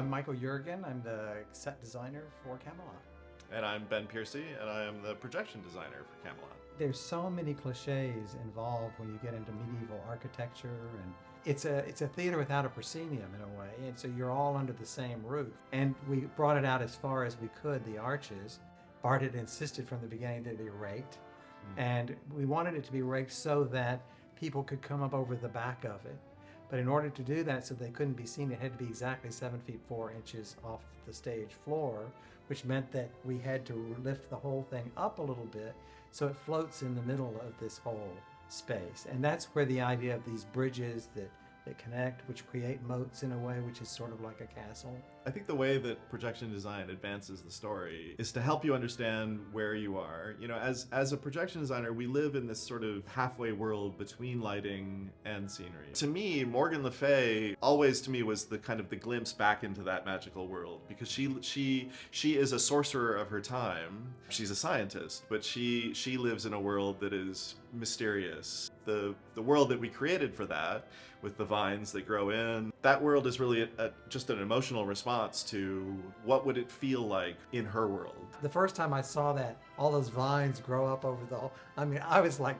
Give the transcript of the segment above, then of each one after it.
I'm Michael Yeargan. I'm the set designer for Camelot. And I'm Ben Pearcy, and I am the projection designer for Camelot. There's so many cliches involved when you get into medieval architecture, and it's a theater without a proscenium in a way, and so you're all under the same roof. And we brought it out as far as we could, the arches. Bart had insisted from the beginning that it be raked, and we wanted it to be raked so that people could come up over the back of it. But in order to do that so they couldn't be seen, it had to be exactly 7 feet 4 inches off the stage floor, which meant that we had to lift the whole thing up a little bit so it floats in the middle of this whole space. And that's where the idea of these bridges that connect, which create moats in a way, which is sort of like a castle. I think the way that projection design advances the story is to help you understand where you are. You know, as a projection designer, we live in this sort of halfway world between lighting and scenery. To me, Morgan Le Fay always to me was the kind of the glimpse back into that magical world, because she is a sorcerer of her time. She's a scientist, but she lives in a world that is mysterious. The world that we created for that, with the vines that grow in, that world is really just an emotional response to what would it feel like in her world. The first time I saw that, all those vines grow up over the whole, I was like,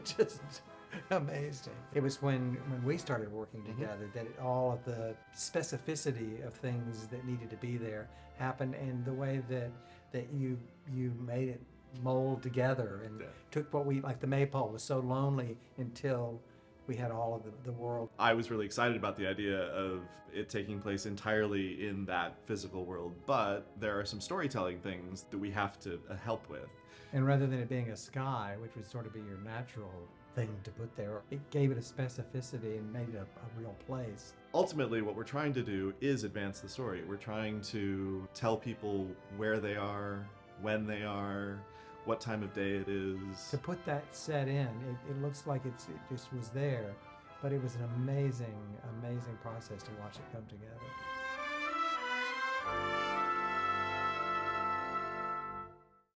just amazing. It was when we started working together that all of the specificity of things that needed to be there happened, and the way that you made it mold together and took what we, like the maypole was so lonely until we had all of the world. I was really excited about the idea of it taking place entirely in that physical world, but there are some storytelling things that we have to help with. And rather than it being a sky, which would sort of be your natural thing to put there, it gave it a specificity and made it a real place. Ultimately, what we're trying to do is advance the story. We're trying to tell people where they are, when they are, what time of day it is. To put that set in, it looks like it just was there, but it was an amazing, amazing process to watch it come together.